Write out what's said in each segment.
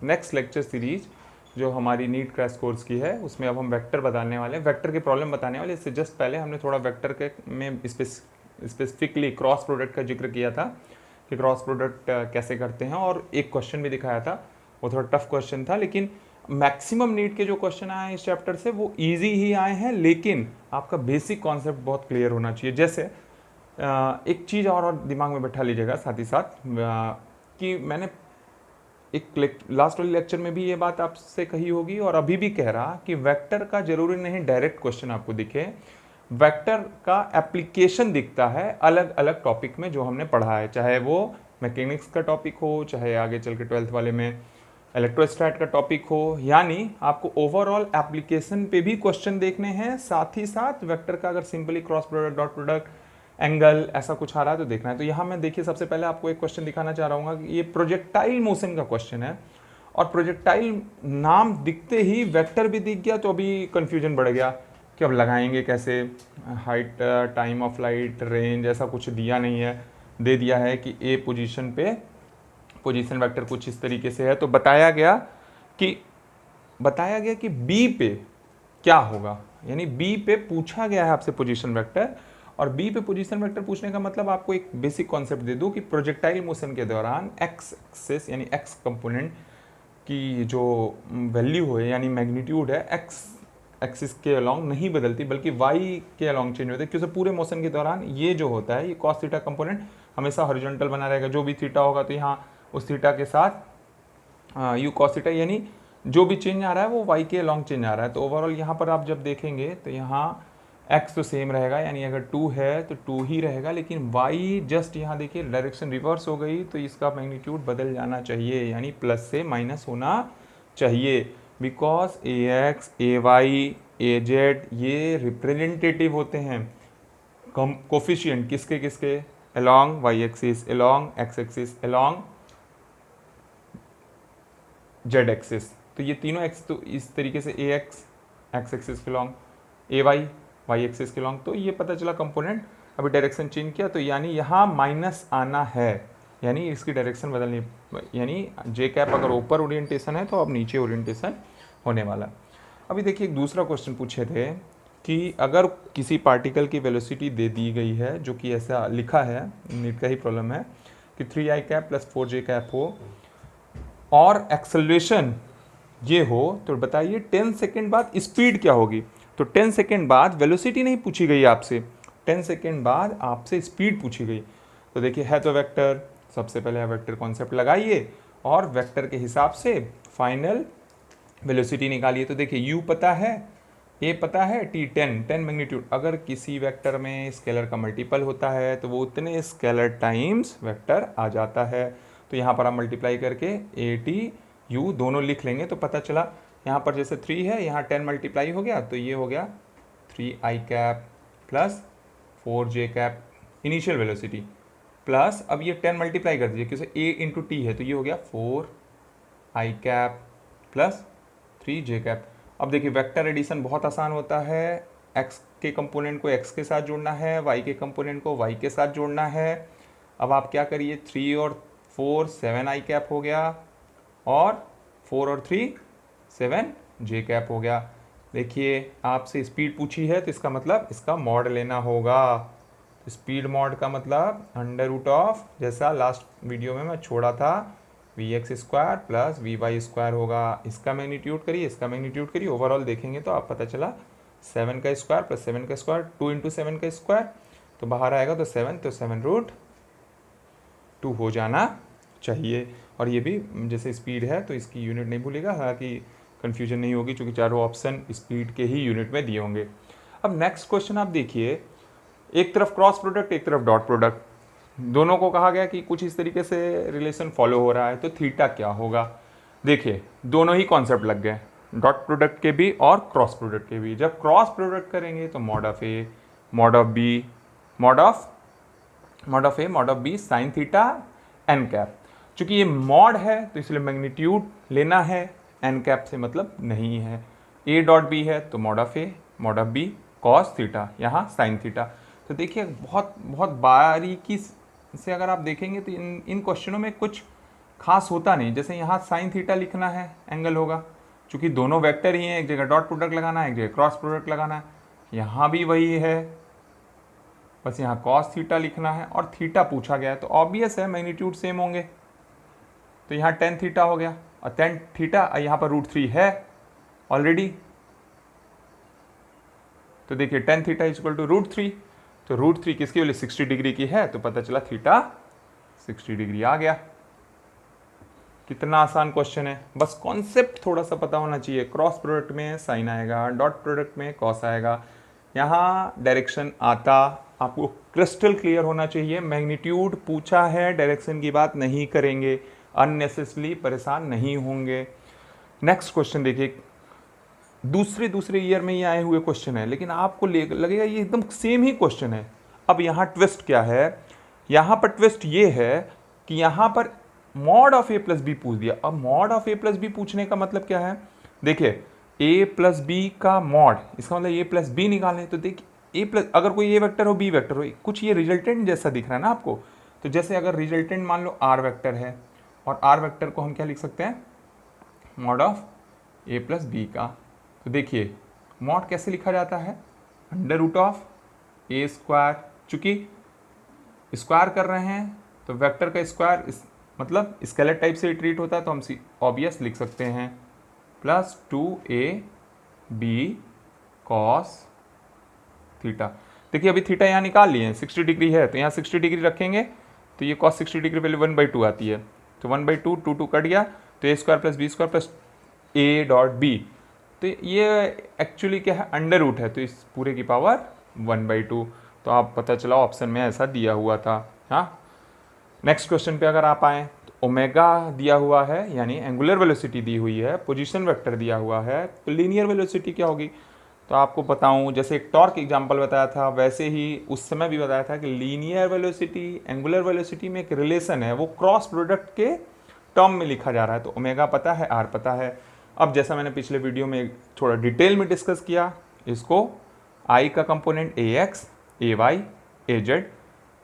Next lecture series जो हमारी NEET crash course की है उसमें अब हम वेक्टर बताने वाले हैं, वेक्टर के प्रॉब्लम बताने वाले। इससे जस्ट पहले हमने थोड़ा वेक्टर के में स्पेसिफिकली क्रॉस प्रोडक्ट का जिक्र किया था कि क्रॉस प्रोडक्ट कैसे करते हैं, और एक क्वेश्चन भी दिखाया था। वो थोड़ा टफ क्वेश्चन था, लेकिन मैक्सिमम नीट के जो क्वेश्चन आए हैं इस चैप्टर से वो इजी ही आए हैं, लेकिन आपका बेसिक कॉन्सेप्ट बहुत क्लियर होना चाहिए। जैसे एक चीज़ और दिमाग में बैठा लीजिएगा साथ ही साथ कि मैंने एक लास्ट वाले लेक्चर में भी ये बात आपसे कही होगी और अभी भी कह रहा कि वेक्टर का जरूरी नहीं डायरेक्ट क्वेश्चन आपको दिखे, वेक्टर का एप्लीकेशन दिखता है अलग अलग टॉपिक में जो हमने पढ़ा है, चाहे वो मैकेनिक्स का टॉपिक हो, चाहे आगे चल के 12th वाले में इलेक्ट्रोस्टैट का टॉपिक हो। यानी आपको ओवरऑल एप्लीकेशन पे भी क्वेश्चन देखने हैं, साथ ही साथ वेक्टर का अगर simply cross product, dot product, angle ऐसा कुछ आ रहा है तो देखना है। तो यहाँ मैं देखिए सबसे पहले आपको एक क्वेश्चन दिखाना चाह रहा हूँ कि ये प्रोजेक्टाइल मोशन का क्वेश्चन है, और प्रोजेक्टाइल नाम दिखते ही वेक्टर भी दिख गया तो अभी कंफ्यूजन बढ़ गया कि अब लगाएंगे कैसे। Height, time of light, range ऐसा कुछ दिया नहीं है, दे दिया है कि ए पोजीशन पे पोजीशन वेक्टर कुछ इस तरीके से है। तो बताया गया कि बी पे क्या होगा, यानी बी पे पूछा गया है आपसे पोजीशन वेक्टर, और बी पे पोजीशन वेक्टर पूछने का मतलब आपको एक बेसिक कॉन्सेप्ट दे दूं कि प्रोजेक्टाइल मोशन के दौरान एक्स एक्सिस यानी एक्स कंपोनेंट की जो वैल्यू है यानी मैग्नीट्यूड है एक्स एक्सिस के अलोंग नहीं बदलती बल्कि वाई के अलोंग चेंज होती है, क्योंकि पूरे मोशन के दौरान ये जो होता है ये कॉस थीटा कंपोनेंट हमेशा हॉरिजॉन्टल बना रहेगा। जो भी थीटा होगा तो यहाँ उस थीटा के साथ यू कॉस थीटा, यानी जो भी चेंज आ रहा है वो वाई के अलोंग चेंज आ रहा है। तो ओवरऑल यहाँ पर आप जब देखेंगे तो यहाँ एक्स तो सेम रहेगा, यानी अगर 2 है तो 2 ही रहेगा, लेकिन वाई जस्ट यहाँ देखिए डायरेक्शन रिवर्स हो गई तो इसका मैग्नीट्यूड बदल जाना चाहिए, यानी प्लस से माइनस होना चाहिए, because a x, a y, a z ये रिप्रेजेंटेटिव होते हैं कोफिशिएंट किसके किसके, along y axis, along x axis, along z axis. तो ये तीनों एक्स तो इस तरीके से ए एक्स एक्स एक्सिस के long, a y y axis के लॉन्ग, तो ये पता चला कंपोनेंट अभी डायरेक्शन चेंज किया तो यानी यहाँ माइनस आना है, यानी इसकी डायरेक्शन बदलनी, यानी जे कैप अगर ऊपर ओरिएंटेशन है तो अब नीचे ओरिएंटेशन होने वाला। अभी देखिए एक दूसरा क्वेश्चन पूछे थे कि अगर किसी पार्टिकल की वेलोसिटी दे दी गई है, जो कि ऐसा लिखा है, नीट का ही प्रॉब्लम है कि 3i cap plus 4j cap हो और एक्सेलरेशन ये हो, तो बताइए 10 सेकेंड बाद स्पीड क्या होगी। तो 10 सेकेंड बाद वेलोसिटी नहीं पूछी गई आपसे, 10 सेकेंड बाद आपसे स्पीड पूछी गई। तो देखिए है तो वेक्टर, सबसे पहले वेक्टर कॉन्सेप्ट लगाइए और वेक्टर के हिसाब से फाइनल वेलोसिटी निकालिए। तो देखिए u पता है, a पता है, t 10 मैग्नीट्यूड। अगर किसी वेक्टर में स्केलर का मल्टीपल होता है तो वो उतने स्केलर टाइम्स वेक्टर आ जाता है। तो यहाँ पर आप मल्टीप्लाई करके ए टी यू दोनों लिख लेंगे तो पता चला यहाँ पर जैसे 3 है, यहाँ 10 मल्टीप्लाई हो गया तो ये हो गया 3i cap plus 4j cap initial velocity, plus अब ये 10 मल्टीप्लाई कर दीजिए क्योंकि a इंटू टी है तो ये हो गया 4i cap plus 3j cap. अब देखिए वेक्टर एडिशन बहुत आसान होता है, x के कंपोनेंट को x के साथ जोड़ना है, y के कंपोनेंट को y के साथ जोड़ना है। अब आप क्या करिए 3 और 4 7i कैप हो गया और 4 और 3 7j कैप हो गया। देखिए आपसे स्पीड पूछी है तो इसका मतलब इसका मॉड लेना होगा। स्पीड मॉड का मतलब अंडर रूट ऑफ, जैसा लास्ट वीडियो में मैं छोड़ा था, v x square plus v y square होगा। इसका मैग्नीट्यूड करिए, इसका मैग्नीट्यूड करिए, ओवरऑल देखेंगे तो आप पता चला 7 का स्क्वायर प्लस 7 का स्क्वायर 2 इंटू 7 का स्क्वायर, तो बाहर आएगा तो 7, तो 7 रूट 2 हो जाना चाहिए। और ये भी जैसे स्पीड है तो इसकी यूनिट नहीं भूलेगा, हालांकि कन्फ्यूजन नहीं होगी क्योंकि चारों ऑप्शन स्पीड के ही यूनिट में दिए होंगे। अब नेक्स्ट क्वेश्चन आप देखिए, एक तरफ क्रॉस प्रोडक्ट एक तरफ डॉट प्रोडक्ट, दोनों को कहा गया कि कुछ इस तरीके से रिलेशन फॉलो हो रहा है, तो थीटा क्या होगा। देखिए दोनों ही कॉन्सेप्ट लग गए, डॉट प्रोडक्ट के भी और क्रॉस प्रोडक्ट के भी। जब क्रॉस प्रोडक्ट करेंगे तो mod of a mod of b mod of a mod of b sine theta n cap. चूंकि ये मॉड है तो इसलिए मैग्नीट्यूड लेना है, एन कैप से मतलब नहीं है। ए डॉट बी है तो mod of a mod of b cos theta, यहाँ साइन थीटा। तो देखिए बहुत बहुत बारीकी से अगर आप देखेंगे तो इन क्वेश्चनों में कुछ खास होता नहीं। जैसे यहाँ साइन थीटा लिखना है, एंगल होगा, क्योंकि दोनों वेक्टर ही हैं, एक जगह डॉट प्रोडक्ट लगाना है, एक जगह क्रॉस प्रोडक्ट लगाना है। यहाँ भी वही है, बस यहाँ कॉस थीटा लिखना है और थीटा पूछा गया है, तो ऑब्वियस है मैग्नीट्यूड सेम होंगे। तो यहाँ टेन थीटा हो गया और टेन थीटा यहाँ पर √3 है ऑलरेडी। तो देखिए टेन थीटा इक्वल टू √3, तो √3 किसकी वैल्यू 60 डिग्री की है, तो पता चला थीटा 60 डिग्री आ गया। कितना आसान क्वेश्चन है, बस कॉन्सेप्ट थोड़ा सा पता होना चाहिए। क्रॉस प्रोडक्ट में साइन आएगा, डॉट प्रोडक्ट में कॉस आएगा, यहाँ डायरेक्शन आता आपको क्रिस्टल क्लियर होना चाहिए। मैग्नीट्यूड पूछा है, डायरेक्शन की बात नहीं करेंगे, अननेसेसरली परेशान नहीं होंगे। नेक्स्ट क्वेश्चन देखिए, दूसरे ईयर में ये आए हुए क्वेश्चन है, लेकिन आपको लगेगा ये एकदम सेम ही क्वेश्चन है। अब यहाँ ट्विस्ट क्या है, यहाँ पर ट्विस्ट ये है कि यहाँ पर mod of a plus b पूछ दिया। अब mod of a plus b पूछने का मतलब क्या है, देखिए a प्लस बी का मॉड, इसका मतलब a प्लस बी निकालने। तो देखिए a प्लस, अगर कोई a वेक्टर हो b वेक्टर हो, कुछ ये रिजल्टेंट जैसा दिख रहा है ना आपको। तो जैसे अगर रिजल्टेंट मान लो r वेक्टर है, और r वेक्टर को हम क्या लिख सकते हैं, mod of a plus b का। तो देखिए मॉड कैसे लिखा जाता है, √a²। चूंकि स्क्वायर कर रहे हैं तो वेक्टर का स्क्वायर मतलब स्केलर टाइप से ट्रीट होता है, तो हम ऑब्वियस लिख सकते हैं प्लस 2ab cos थीटा। देखिए अभी थीटा यहाँ निकाल लिए हैं, 60 डिग्री है, तो यहाँ 60 डिग्री रखेंगे तो ये cos 60 डिग्री वैल्यू 1/2 आती है। तो 1/2, 2 कट गया, तो a² plus b² plus a.b। तो ये एक्चुअली क्या है, अंडर रूट है, तो इस पूरे की पावर 1/2। तो आप पता चला ऑप्शन में ऐसा दिया हुआ था। हाँ, नेक्स्ट क्वेश्चन पे अगर आप आए तो ओमेगा दिया हुआ है, यानी एंगुलर वेलोसिटी दी हुई है, पोजीशन वेक्टर दिया हुआ है, तो लीनियर वेलोसिटी क्या होगी। तो आपको बताऊं, जैसे एक टॉर्क एग्जांपल बताया था, वैसे ही उस समय भी बताया था कि लीनियर वेलोसिटी एंगुलर वेलोसिटी में एक रिलेशन है, वो क्रॉस प्रोडक्ट के टर्म में लिखा जा रहा है। तो ओमेगा पता है, आर पता है। अब जैसा मैंने पिछले वीडियो में थोड़ा डिटेल में डिस्कस किया, इसको आई का component ax, ay, az,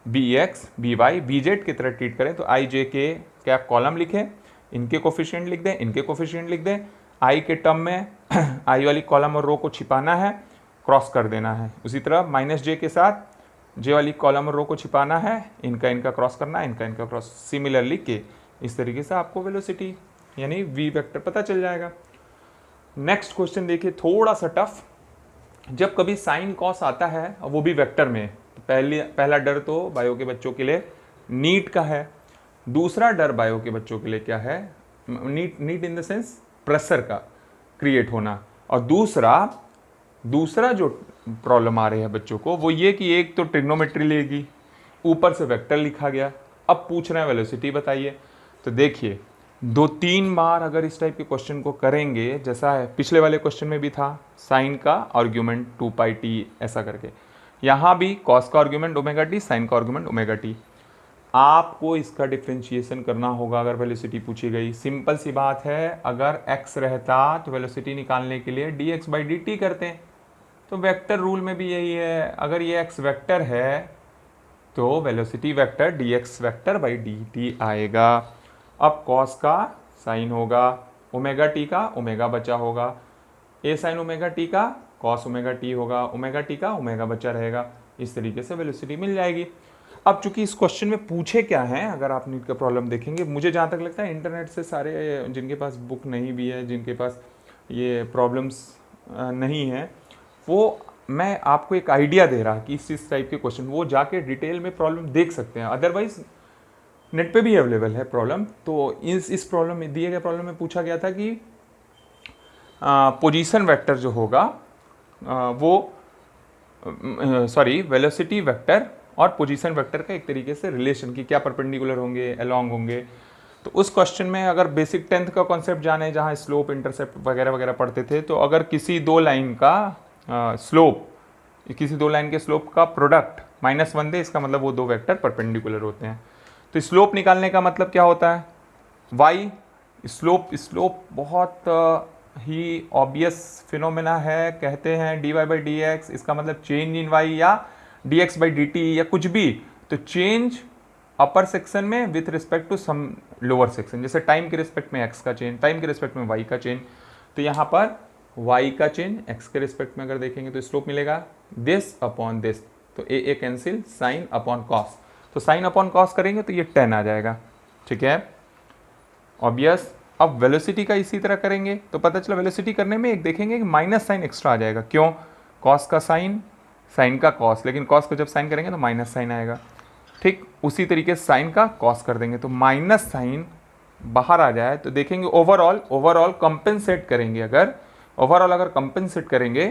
bx, by, bz की तरह ट्रीट करें, तो i j के क्या कॉलम लिखें, इनके कोफिशिएंट लिख दें, इनके कोफिशिएंट लिख दें। i के टर्म में i वाली कॉलम और रो को छिपाना है, क्रॉस कर देना है। उसी तरह -j के साथ j वाली कॉलम और रो को छिपाना है, इनका क्रॉस करना है, इनका क्रॉस। सिमिलरली के इस तरीके से आपको वेलोसिटी यानी v वेक्टर पता चल जाएगा। नेक्स्ट क्वेश्चन देखिए, थोड़ा सा टफ। जब कभी साइन कॉस आता है और वो भी वेक्टर में, तो पहला डर तो बायो के बच्चों के लिए नीट का है। दूसरा डर बायो के बच्चों के लिए क्या है, neat in the sense pressure का क्रिएट होना। और दूसरा जो प्रॉब्लम आ रही है बच्चों को, वो ये कि एक तो ट्रिग्नोमेट्री लेगी, ऊपर से वेक्टर लिखा गया, अब पूछ रहे हैं वेलोसिटी बताइए। तो देखिए 2-3 बार अगर इस टाइप के क्वेश्चन को करेंगे, जैसा है पिछले वाले क्वेश्चन में भी था, साइन का आर्ग्यूमेंट 2πt ऐसा करके, यहाँ भी कॉस का आर्ग्यूमेंट ω t, साइन का आर्ग्यूमेंट ω t। आपको इसका डिफ्रेंशिएशन करना होगा अगर वेलोसिटी पूछी गई। सिंपल सी बात है, अगर x रहता तो वेलोसिटी निकालने के लिए dx/dt करते हैं। तो वेक्टर रूल में भी यही है, अगर ये x वेक्टर है तो velocity vector dx vector dt आएगा। अब कॉस का साइन होगा, ω_t का ओमेगा बचा होगा, a sin ω_t का cos ω_t होगा, ω_t का ओमेगा बचा रहेगा। इस तरीके से वेलोसिटी मिल जाएगी। अब चूंकि इस क्वेश्चन में पूछे क्या हैं, अगर आप नीट का प्रॉब्लम देखेंगे, मुझे जहाँ तक लगता है इंटरनेट से सारे, जिनके पास बुक नहीं भी है, जिनके पास ये प्रॉब्लम्स नहीं है, वो मैं आपको एक आइडिया दे रहा कि इस टाइप के क्वेश्चन वो जाके डिटेल में प्रॉब्लम देख सकते हैं। अदरवाइज नेट पे भी अवेलेबल है प्रॉब्लम। तो इस प्रॉब्लम में, दिए गए प्रॉब्लम में पूछा गया था कि पोजीशन वेक्टर जो होगा वेलोसिटी वेक्टर और पोजीशन वेक्टर का एक तरीके से रिलेशन की क्या परपेंडिकुलर होंगे, अलोंग होंगे। तो उस क्वेश्चन में अगर बेसिक 10th का कॉन्सेप्ट जाने, जहाँ स्लोप इंटरसेप्ट वगैरह वगैरह पढ़ते थे, तो अगर किसी दो लाइन के स्लोप का प्रोडक्ट -1 दे, इसका मतलब वो दो वेक्टर परपेंडिकुलर होते हैं। तो स्लोप निकालने का मतलब क्या होता है, y स्लोप बहुत ही ऑब्वियस फिनोमेना है, कहते हैं dy/dx, इसका मतलब चेंज इन y या dx/dt या कुछ भी। तो चेंज अपर सेक्शन में with respect to some lower section, जैसे टाइम के रिस्पेक्ट में एक्स का चेंज, टाइम के रिस्पेक्ट में वाई का चेंज, तो यहाँ पर y का चेंज x के रिस्पेक्ट में अगर देखेंगे तो स्लोप मिलेगा दिस अपॉन दिस, तो ए कैंसिल, साइन अपॉन कॉस, तो साइन अपॉन कॉस करेंगे तो ये 10 आ जाएगा, ठीक है ऑब्वियस। अब वेलोसिटी का इसी तरह करेंगे तो पता चला वेलोसिटी करने में एक देखेंगे कि माइनस साइन एक्स्ट्रा आ जाएगा, क्यों, कॉस का साइन, साइन का कॉस, लेकिन कॉस को जब साइन करेंगे तो माइनस साइन आएगा, ठीक उसी तरीके से साइन का कॉस कर देंगे तो माइनस साइन बाहर आ जाए, तो देखेंगे ओवरऑल कंपेंसेट करेंगे, अगर ओवरऑल अगर कंपेंसेट करेंगे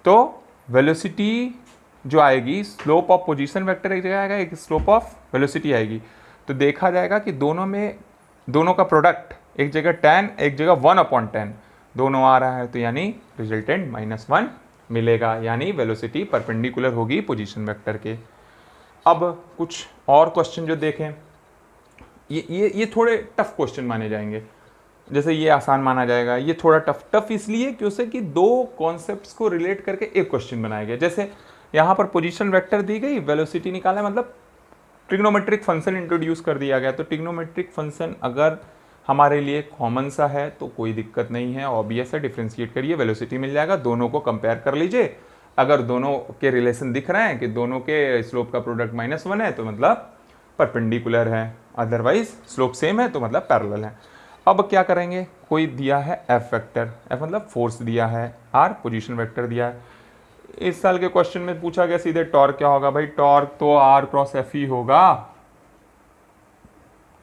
तो वेलोसिटी जो आएगी, स्लोप ऑफ पोजीशन वेक्टर एक जगह आएगा, एक स्लोप ऑफ वेलोसिटी आएगी, तो देखा जाएगा कि दोनों का प्रोडक्ट एक जगह 10 एक जगह 1/10 दोनों आ रहा है, तो यानी रिजल्टेंट -1 मिलेगा, यानी वेलोसिटी परपेंडिकुलर होगी पोजीशन वेक्टर के। अब कुछ और क्वेश्चन जो देखें, ये थोड़े टफ क्वेश्चन माने जाएंगे, जैसे ये आसान माना जाएगा, ये थोड़ा टफ इसलिए क्योंकि कि दो कॉन्सेप्ट्स को रिलेट करके एक क्वेश्चन बनाया गया। जैसे यहाँ पर पोजीशन वेक्टर दी गई, वेलोसिटी निकालना मतलब ट्रिग्नोमेट्रिक फंक्शन इंट्रोड्यूस कर दिया गया, तो ट्रिग्नोमेट्रिक फंक्शन अगर हमारे लिए कॉमन सा है तो कोई दिक्कत नहीं है, ऑब्वियस है, डिफ्रेंशिएट करिए, वेलोसिटी मिल जाएगा, दोनों को कंपेयर कर लीजिए, अगर दोनों के रिलेशन दिख रहे हैं कि दोनों के स्लोप का प्रोडक्ट -1 है तो मतलब परपेंडिकुलर है, अदरवाइज स्लोप सेम है तो मतलब पैरेलल है। अब क्या करेंगे, कोई दिया है एफ वेक्टर, एफ मतलब फोर्स दिया है, आर पोजीशन वेक्टर दिया है, इस साल के क्वेश्चन में पूछा गया सीधे टॉर्क क्या होगा, भाई टॉर्क तो आर क्रॉस एफ ही होगा,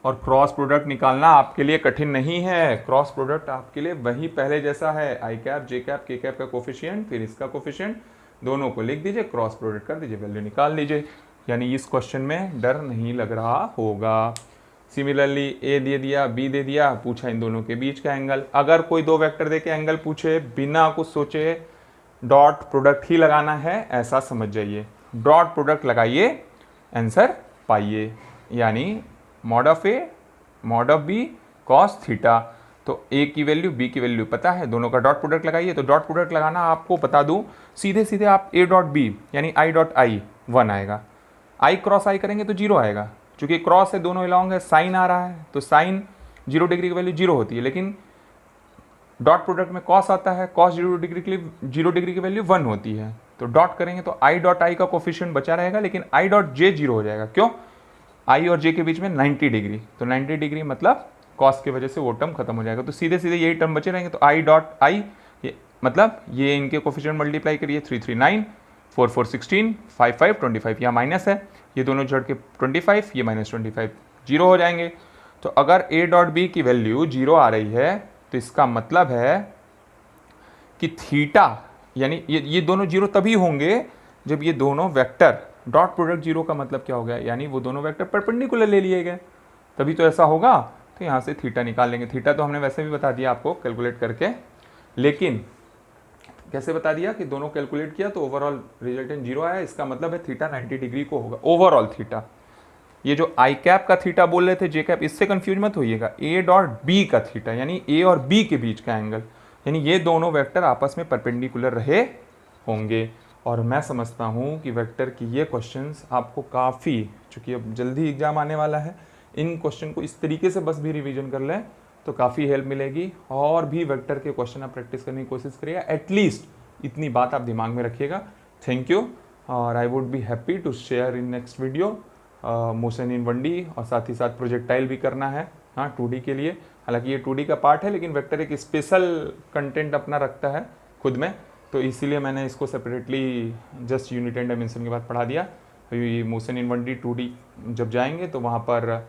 और क्रॉस प्रोडक्ट निकालना आपके लिए कठिन नहीं है, क्रॉस प्रोडक्ट आपके लिए वही पहले जैसा है, आई कैप जे कैप के कैप का कोफिशिएंट फिर इसका कोफिशिएंट, दोनों को लिख दीजिए, क्रॉस प्रोडक्ट कर दीजिए, वैल्यू निकाल लीजिए, यानी इस क्वेश्चन में डर नहीं लग रहा होगा। सिमिलरली ए दे दिया, बी दे दिया, पूछा इन दोनों के बीच का एंगल, अगर कोई दो वेक्टर देके एंगल पूछे बिना कुछ सोचे डॉट प्रोडक्ट ही लगाना है, ऐसा समझ जाइए, डॉट प्रोडक्ट लगाइए आंसर पाइए, यानी mod of a mod of b cos theta, तो ए की वैल्यू बी की वैल्यू पता है, दोनों का डॉट प्रोडक्ट लगाइए, तो डॉट प्रोडक्ट लगाना आपको बता दूं, सीधे सीधे आप ए डॉट बी यानी आई डॉट आई 1 आएगा, आई क्रॉस आई करेंगे तो 0 आएगा, चूंकि क्रॉस है दोनों अलॉन्ग है, साइन आ रहा है तो साइन 0 डिग्री की वैल्यू 0 होती है, लेकिन डॉट प्रोडक्ट में कॉस आता है, कॉस 0 डिग्री की वैल्यू 1 होती है, तो डॉट करेंगे तो आई डॉट आई का कोफिशिएंट बचा रहेगा, लेकिन आई डॉट जे 0 हो जाएगा, क्यों, आई और जे के बीच में 90 डिग्री, तो 90 डिग्री मतलब कॉस की वजह से वो टर्म खत्म हो जाएगा, तो सीधे सीधे यही टर्म बचे रहेंगे, तो आई डॉट आई मतलब ये इनके कोफिशिएंट मल्टीप्लाई करिए, 3 3 9 4 4 16 5 5 25, यहाँ माइनस है, ये दोनों जोड़ के 25, ये -25 0 हो जाएंगे, तो अगर ए डॉट बी की वैल्यू 0 आ रही है तो इसका मतलब है कि थीटा, यानी ये दोनों 0 तभी होंगे जब ये दोनों वेक्टर, डॉट प्रोडक्ट 0 का मतलब क्या हो गया, यानी वो दोनों वेक्टर परपेंडिकुलर ले लिए गए, तभी तो ऐसा होगा, तो यहाँ से थीटा निकाल लेंगे, थीटा तो हमने वैसे भी बता दिया आपको कैलकुलेट करके, लेकिन कैसे बता दिया कि दोनों कैलकुलेट किया तो ओवरऑल रिजल्टेंट 0 आया, इसका मतलब है थीटा 90 डिग्री को होगा, ओवरऑल थीटा, ये जो आई कैप का थीटा बोल रहे थे जे कैप, इससे कंफ्यूज मत होइएगा, ए डॉट बी का थीटा यानी ए और बी के बीच का एंगल, यानी ये दोनों वेक्टर आपस में परपेंडिकुलर रहे होंगे, और मैं समझता हूँ कि वेक्टर की ये क्वेश्चंस आपको काफ़ी, चूँकि अब जल्दी एग्जाम आने वाला है, इन क्वेश्चन को इस तरीके से बस भी रिवीजन कर लें तो काफ़ी हेल्प मिलेगी, और भी वेक्टर के क्वेश्चन आप प्रैक्टिस करने की कोशिश करिएगा, एटलीस्ट इतनी बात आप दिमाग में रखिएगा। थैंक यू, और I would be happy to share in next video motion in 1D, और साथ ही साथ प्रोजेक्टाइल भी करना है, हाँ 2D के लिए, हालांकि ये 2D का पार्ट है लेकिन वेक्टर एक स्पेशल कंटेंट अपना रखता है खुद में, तो इसीलिए मैंने इसको separately just unit and dimension के बाद पढ़ा दिया। ये मोशन इन 1D 2D जब जाएंगे तो वहाँ पर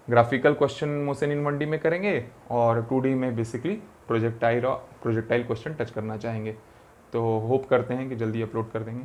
graphical question motion in 1D में करेंगे, और 2D में बेसिकली प्रोजेक्टाइल क्वेश्चन टच करना चाहेंगे, तो होप करते हैं कि जल्दी अपलोड कर देंगे।